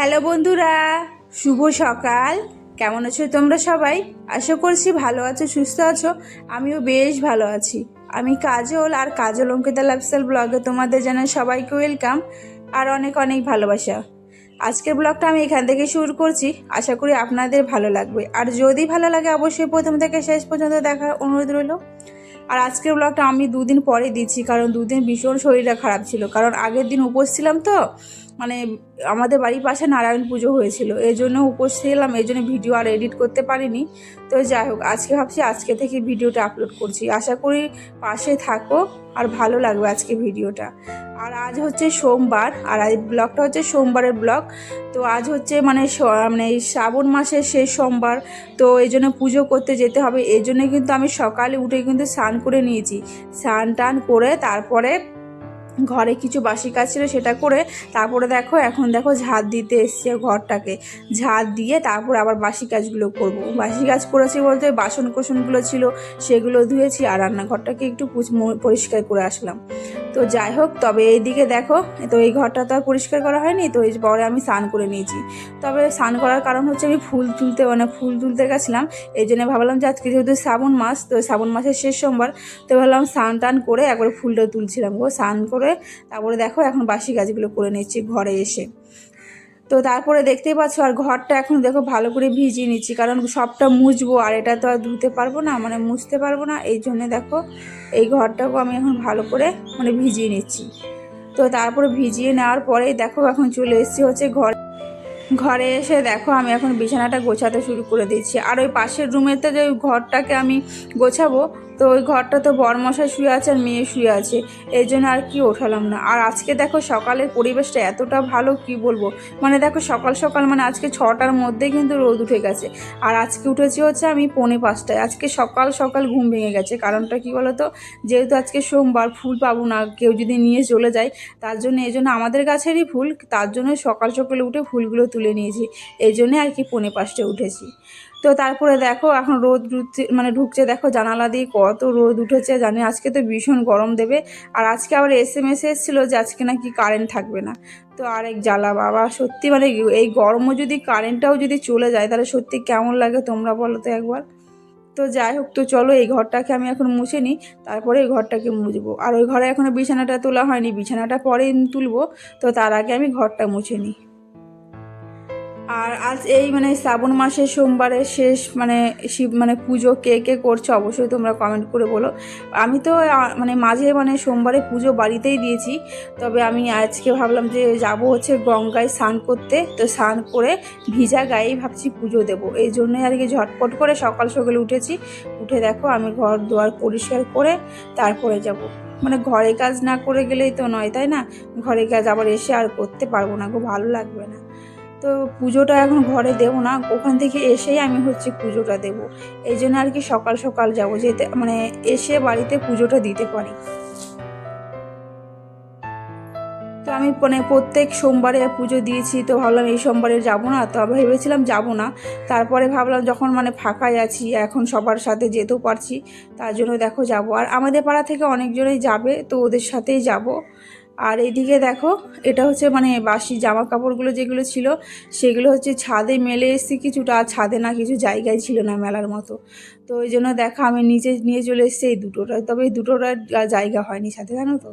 Hello বন্ধুরা, শুভ সকাল। কেমন আছো তোমরা সবাই? আশা করছি ভালো আছো, সুস্থ আছো। আমিও বেশ ভালো আছি। আমি কাজল, আর কাজল অঙ্কিতা লাইফস্টাইল ব্লগে তোমাদের জানাই সবাইকে ওয়েলকাম আর অনেক অনেক ভালোবাসা। আজকের ব্লগটা আমি এখান থেকে শুরু করছি। আশা করি আপনাদের ভালো লাগবে, আর যদি ভালো লাগে অবশ্যই প্রথম থেকে শেষ পর্যন্ত দেখার অনুরোধ রইল। আর আজকের ব্লগটা আমি দুদিন পরে দিচ্ছি, কারণ দুদিন ভীষণ শরীরটা খারাপ ছিল। কারণ আগের দিন উপোস ছিলাম, তো মানে আমাদের বাড়ির পাশে নারায়ণ পুজো হয়েছিল, এই জন্য উপোস ছিলাম, এই জন্য ভিডিও আর এডিট করতে পারিনি। তো যাই হোক, আজকে ভাবছি আজকে থেকে ভিডিওটা আপলোড করছি। আশা করি পাশে থাকো আর ভালো লাগবে আজকে ভিডিওটা। আর আজ হচ্ছে সোমবার, আর এই ব্লগটা হচ্ছে সোমবারের ব্লগ। তো আজ হচ্ছে মানে এই শ্রাবণ মাসের শেষ সোমবার, তো এই জন্য পুজো করতে যেতে হবে। এই জন্য কিন্তু আমি সকালে উঠে কিন্তু স্নান করে নিয়েছি। স্নান টান করে তারপরে ঘরে কিছু বাসি কাজ ছিল সেটা করে তারপরে এখন দেখো ঝাড় দিতে এসছে ঘরটাকে। ঝাড় দিয়ে তারপর আবার বাসি কাজগুলো করব। বাসি কাজ করেছি বলতে বাসন কোসনগুলো ছিল সেগুলো ধুয়েছি, আর রান্নাঘরটাকে একটু পরিষ্কার করে আসলাম। তো যাই হোক, তবে এইদিকে দেখো, তো এই ঘরটা তো আর পরিষ্কার করা হয়নি, তো এই পরে আমি স্নান করে নিয়েছি। তবে স্নান করার কারণ হচ্ছে আমি ফুল তুলতে গেছিলাম। এই জন্য ভাবলাম যে আজকে যেহেতু শ্রাবণ মাস, তো শ্রাবণ মাসের শেষ সোমবার, তো ভাবলাম স্নান টান করে একবার ফুলটা তুলছিলাম স্নান করে। তারপরে দেখো এখন বাসি কাজগুলো করে নিচ্ছি ঘরে এসে। তো তারপরে দেখতেই পাচ্ছ, আর ঘরটা এখন দেখো ভালো করে ভিজিয়ে নিচ্ছি, কারণ সবটা মুছবো আর এটা তো আর ধুতে পারবো না, মানে মুছতে পারবো না। এই জন্যে দেখো এই ঘরটাকেও আমি এখন ভালো করে ভিজিয়ে নিচ্ছি। তো তারপরে ভিজিয়ে নেওয়ার পরেই দেখো এখন চলে এসেছি হচ্ছে ঘরে এসে দেখো আমি এখন বিছানাটা গোছাতে শুরু করে দিচ্ছি। আর ওই পাশের রুমেতে যে ঘরটাকে আমি গোছাবো, তো ওই ঘরটা তো বরমশাই শুয়ে আছে আর মেয়ে শুয়ে আছে, এই জন্য আর কি ওঠালাম না। আর আজকে দেখো সকালের পরিবেশটা এতটা ভালো কি বলবো, মানে দেখো সকাল সকাল মানে আজকে 6টার মধ্যে কিন্তু রোদ উঠে গেছে। আর আজকে উঠেছি হচ্ছে আমি 4:45টায়। আজকে সকাল সকাল ঘুম ভেঙে গেছে। কারণটা কি বলো তো, যেহেতু আজকে সোমবার, ফুল পাবো না, কেউ যদি নিয়ে চলে যায়, তার জন্য এই জন্য আমাদের গাছেরই ফুল, তার জন্য সকাল সকালে উঠে ফুলগুলো তুলে নিয়েছি। এই জন্যে আর কি 4:45টায় উঠেছি। তো তারপরে দেখো এখন রোদ ঢুকছে দেখো জানালা দিয়ে কত রোদ উঠেছে। জানি আজকে তো ভীষণ গরম দেবে। আর আজকে আবার SMS এসেছিলো যে আজকে নাকি কারেন্ট থাকবে না। তো আরেক জ্বালা বাবা, সত্যি মানে এই গরমও যদি কারেন্টটাও যদি চলে যায় তাহলে সত্যি কেমন লাগে তোমরা বলো তো একবার। তো যাই হোক, তো চলো এই ঘরটাকে আমি এখন মুছে নিই, তারপরে এই ঘরটাকে মুছবো। আর ওই ঘরে এখনও বিছানাটা তোলা হয়নি, বিছানাটা পরে তুলবো। তো তার আগে আমি ঘরটা মুছে নিই। আর আজ এই শ্রাবণ মাসের সোমবারের শেষ শিব পুজো কে কে করছো অবশ্যই তোমরা কমেন্ট করে বলো। আমি তো মাঝে সোমবারে পুজো বাড়িতেই দিয়েছি। তবে আমি আজকে ভাবলাম যে যাব হচ্ছে গঙ্গায় স্নান করতে, তো স্নান করে ভিজা গায়েই ভাবছি পুজো দেবো। এই জন্যই আর কি ঝটপট করে সকাল সকালে উঠেছি। উঠে দেখো আমি ঘর দুয়ার পরিষ্কার করে তারপরে যাব। ঘরে কাজ না করে গেলেই তো নয়, তাই না? ঘরে কাজ আবার এসে আর করতে পারবো না, ভালো লাগবে না। তো পুজোটা এখন ঘরে দেবো না, ওখান থেকে এসেই আমি হচ্ছে পুজোটা দেব। এই জন্য আর কি সকাল সকাল যাবো, যেতে এসে বাড়িতে পুজোটা দিতে পারি। তো আমি প্রত্যেক সোমবারে পুজো দিয়েছি, তো ভাবলাম এই সোমবারে যাব না, তো ভেবেছিলাম যাব না। তারপরে ভাবলাম যখন ফাঁকাই আছি, এখন সবার সাথে যেতেও পারছি, তার জন্য দেখো যাব। আর আমাদের পাড়া থেকে অনেকজনই যাবে, তো ওদের সাথেই যাব। আর এইদিকে দেখো, এটা হচ্ছে বাসি জামা কাপড়গুলো যেগুলো ছিল সেগুলো হচ্ছে ছাদে মেলে এসেছি কিছুটা, আর ছাদে না কিছু জায়গায় ছিল না মেলার মতো। তো ওই জন্য দেখো আমি নিচে নিয়ে চলে এসেছি এই দুটোটা, তবে এই দুটোটার জায়গা হয়নি ছাদে, জানো তো।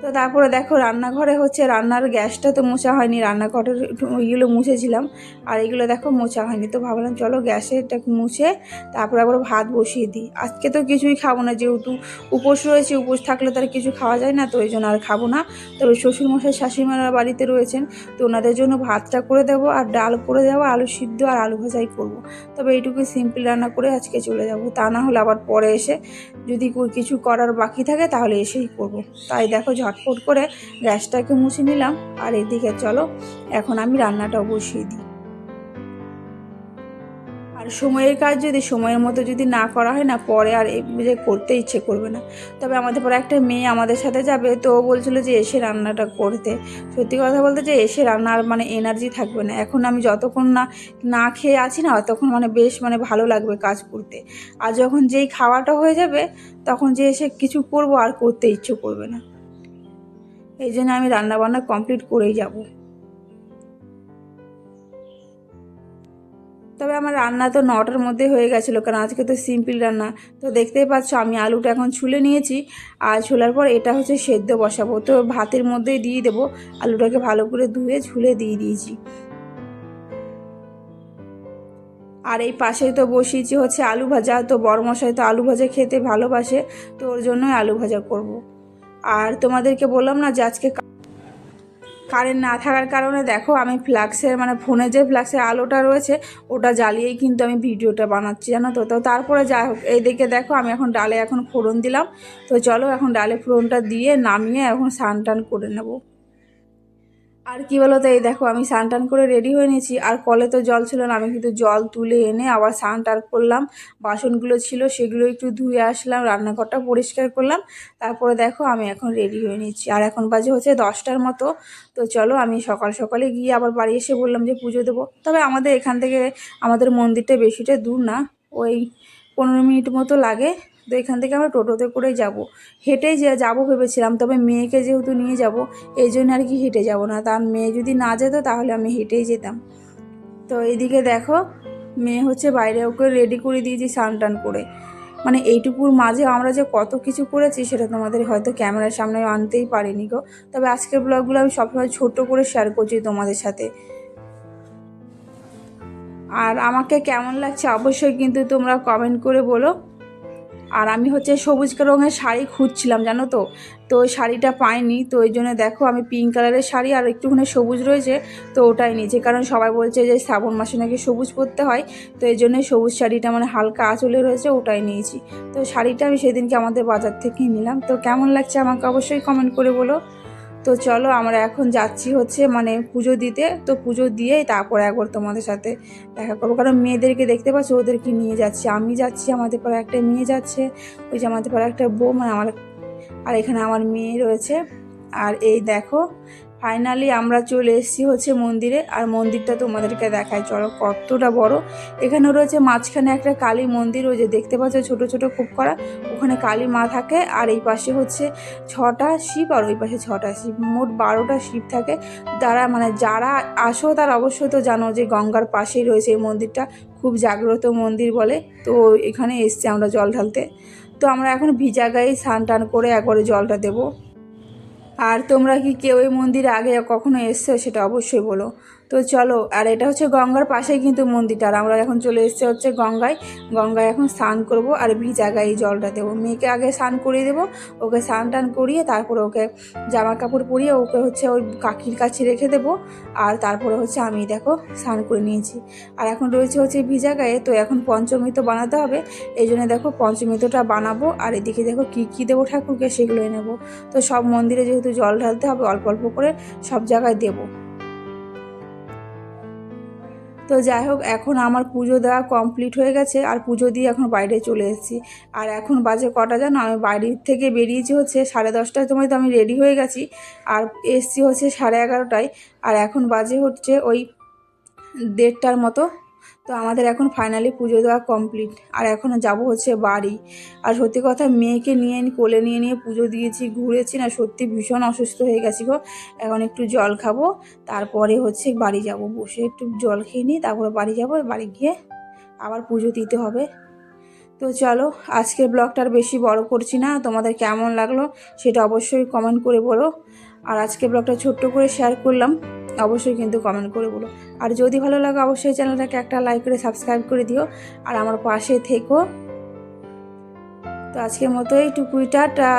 তো তারপরে দেখো রান্নাঘরে হচ্ছে রান্নার গ্যাসটা তো মোছা হয়নি, রান্নাঘরের ওইগুলো মুছেছিলাম, আর এগুলো দেখো মোছা হয়নি। তো ভাবলাম চলো গ্যাসেরটা মুছে তারপরে আবার ভাত বসিয়ে দিই। আজকে তো কিছুই খাবো না, যেহেতু উপোস রয়েছে, উপোস থাকলে তার কিছু খাওয়া যায় না, তো ওই জন্য আর খাবো না। তবে শ্বশুরমশাই শাশুড়িমারা বাড়িতে রয়েছেন, তো ওনাদের জন্য ভাতটা করে দেবো, আর ডাল করে দেবো, আলু সিদ্ধ আর আলু ভাজাই করবো। তবে এইটুকু সিম্পল রান্না করে আজকে চলে যাব, তা না হলে আবার পরে এসে যদি কিছু করার বাকি থাকে তাহলে এসেই করব। তাই দেখো ঝটপট করে গ্যাসটাকে মুছে নিলাম। আর এদিকে চলো এখন আমি রান্নাটাও বসিয়ে দিই। আর সময়ের কাজ যদি সময়ের মতো যদি না করা হয় না, পরে আর যে করতে ইচ্ছে করবে না। তবে আমাদের পরে একটা মেয়ে আমাদের সাথে যাবে, তো ও বলছিল যে এসে রান্নাটা করতে। সত্যি কথা বলতে যে এসে রান্নার এনার্জি থাকবে না। এখন আমি যতক্ষণ না না খেয়ে আছি না, তখন বেশ ভালো লাগবে কাজ করতে। আর যখন যেই খাওয়াটা হয়ে যাবে, তখন যে এসে কিছু করব আর করতে ইচ্ছে করবে না। এই জন্য আমি রান্নাবান্না কমপ্লিট করেই যাব। তবে আমার রান্না তো 9টার মধ্যে হয়ে গেছিলো, কারণ আজকে তো সিম্পল রান্না। তো দেখতেই পাচ্ছ আমি আলুটা এখন ছুলে নিয়েছি, আর ছোলার পর এটা হচ্ছে সেদ্ধ বসাবো। তো ভাতের মধ্যেই দিয়ে দেবো, আলুটাকে ভালো করে ধুয়ে ঝুলে দিয়ে দিয়েছি। আর এই পাশেই তো বসিয়েছি হচ্ছে আলু ভাজা। তো বড়মশাই তো আলু ভাজা খেতে ভালোবাসে, তো ওর জন্যই আলু ভাজা করব। আর তোমাদেরকে বললাম না যে আজকে কারেন্ট না থাকার কারণে দেখো আমি ফ্ল্যাক্সের মানে ফোনে যে ফ্ল্যাক্সের আলোটা রয়েছে ওটা জ্বালিয়েই কিন্তু আমি ভিডিওটা বানাচ্ছি, জানো তো। তো তারপরে যাই হোক, এইদিকে দেখো আমি এখন ডালে এখন ফোড়ন দিলাম। তো চলো এখন ডালে ফোড়নটা দিয়ে নামিয়ে এখন স্নান টান করে নেবো। আর কি বলো তো, এই দেখো আমি স্নান টান করে রেডি হয়ে নিয়েছি। আর কলে তো জল ছিল না, আমি কিন্তু জল তুলে এনে আবার স্নান টান করলাম। বাসনগুলো ছিল সেগুলো একটু ধুয়ে আসলাম, রান্নাঘরটা পরিষ্কার করলাম। তারপরে দেখো আমি এখন রেডি হয়ে নিচ্ছি। আর এখন বাজে হচ্ছে 10টার মতো। তো চলো আমি সকাল সকালে গিয়ে আবার বাড়ি এসে বললাম যে পুজো দেবো। তবে আমাদের এখান থেকে আমাদের মন্দিরটা বেশিটা দূর না, ওই 15 মিনিট মতো লাগে। তো এখান থেকে আমরা টোটোতে করেই যাব, হেঁটেই যাবো ভেবেছিলাম। তবে মেয়েকে যেহেতু নিয়ে যাব, এই জন্য আর কি হেঁটে যাব না। তার মেয়ে যদি না যেত তাহলে আমি হেঁটেই যেতাম। তো এদিকে দেখো মেয়ে হচ্ছে বাইরে, ওকে রেডি করে দিয়েছি স্নান টান করে। মানে এইটুকুর মাঝে আমরা যে কত কিছু করেছি সেটা তোমাদের হয়তো ক্যামেরার সামনে আনতেই পারিনি গো। তবে আজকের ব্লগগুলো আমি সবসময় ছোট করে শেয়ার করছি তোমাদের সাথে। আর আমাকে কেমন লাগছে অবশ্যই কিন্তু তোমরা কমেন্ট করে বলো। আর আমি হচ্ছে সবুজ রঙের শাড়ি খুঁজছিলাম, জানো তো। তো ওই শাড়িটা পাইনি, তো ওই জন্য দেখো আমি পিঙ্ক কালারের শাড়ি আর একটুখানি সবুজ রয়েছে, তো ওটাই নিয়েছি। কারণ সবাই বলছে যে শ্রাবণ মাসে নাকি সবুজ পরতে হয়, তো এই জন্যই সবুজ শাড়িটা মানে হালকা আঁচলে রয়েছে, ওটাই নিয়েছি। তো শাড়িটা আমি সেদিনকে আমাদের বাজার থেকে নিলাম। তো কেমন লাগছে আমাকে অবশ্যই কমেন্ট করে বলো। তো চলো আমরা এখন যাচ্ছি হচ্ছে মানে পুজো দিতে। তো পুজো দিয়েই তারপরে একবার তোমাদের সাথে দেখা করবো, কারণ মেয়েদেরকে দেখতে পাচ্ছ ওদেরকে নিয়ে যাচ্ছি। আমি যাচ্ছি, আমাদের পরে একটা মেয়ে যাচ্ছে, ওই যে আমাদের পরে একটা বউ মানে আমার, আর এখানে আমার মেয়ে রয়েছে। আর এই দেখো ফাইনালি আমরা চলে এসেছি হচ্ছে মন্দিরে। আর মন্দিরটা তোমাদেরকে দেখায় চলো কতটা বড়। এখানে রয়েছে মাঝখানে একটা কালী মন্দির, ওই যে দেখতে পাচ্ছ ছোট ছোট খুব করা, ওখানে কালী মা থাকে। আর এই পাশে হচ্ছে 6টা শিব, আর ওই পাশে 6টা শিব, মোট 12টা শিব থাকে। যারা মানে যারা আসো তারা অবশ্যই তো জানো যে গঙ্গার পাশেই রয়েছে এই মন্দিরটা, খুব জাগ্রত মন্দির বলে। তো এখানে এসছি আমরা জল ঢালতে। তো আমরা এখন ভিজা গায়ে স্নান টান করে একবারে জলটা দেবো। আর তোমরা কি কেউ এই মন্দিরে আগে কখনো এসছো সেটা অবশ্যই বলো। তো চলো, আর এটা হচ্ছে গঙ্গার পাশেই কিন্তু মন্দিরটা। আর আমরা এখন চলে এসেছি হচ্ছে গঙ্গায়। গঙ্গায় এখন স্নান করব আর ভিজা গায়ে জলটা দেবো। মেয়েকে আগে স্নান করিয়ে দেবো, ওকে স্নান টান করিয়ে তারপরে ওকে জামা কাপড় পরিয়ে ওকে হচ্ছে ওই কাকির কাছে রেখে দেবো। আর তারপরে হচ্ছে আমি দেখো স্নান করে নিয়েছি। আর এখন রয়েছে হচ্ছে ভিজা গায়ে, তো এখন পঞ্চমৃত বানাতে হবে। এই জন্য দেখো পঞ্চমৃতটা বানাবো। আর এদিকে দেখো কী কী দেবো ঠাকুরকে সেগুলোই নেবো। তো সব মন্দিরে যেহেতু জল ঢালতে হবে, অল্প অল্প করে সব জায়গায় দেব। তো যাই হোক এখন আমার পুজো দেওয়া কমপ্লিট হয়ে গেছে। আর পুজো দিয়ে এখন বাইরে চলে এসেছি। আর এখন বাজে কটা জানো, আমি বাড়ির থেকে বেরিয়েছি হচ্ছে 10:30টার সময়, তো আমি রেডি হয়ে গেছি। আর এসছি হচ্ছে 11:30টায়। আর এখন বাজে হচ্ছে ওই 1:30টার মতো। তো আমাদের এখন ফাইনালি পুজো দেওয়া কমপ্লিট। আর এখন যাব হচ্ছে বাড়ি। আর সত্যি কথা মেয়েকে নিয়ে কোলে নিয়ে নিয়ে পুজো দিয়েছি, ঘুরেছি না, সত্যি ভীষণ অসুস্থ হয়ে গেছি গো। এখন একটু জল খাবো, তারপরে হচ্ছে বাড়ি যাব। বসে একটু জল খেয়ে নিই, তারপরে বাড়ি যাব। বাড়ি গিয়ে আবার পুজো দিতে হবে। তো চলো আজকের ব্লগটা আর বেশি বড় করছি না, তোমাদের কেমন লাগলো সেটা অবশ্যই কমেন্ট করে বলো। আর আজকে ব্লগটা ছোট্ট করে শেয়ার করলাম, অবশ্যই কিন্তু কমেন্ট করে বলো। আর যদি ভালো লাগে অবশ্যই চ্যানেলটাকে একটা লাইক করে সাবস্ক্রাইব করে দিও, আর আমার পাশে থেকো। তো আজকের মতো এইটুকুই, টাটা।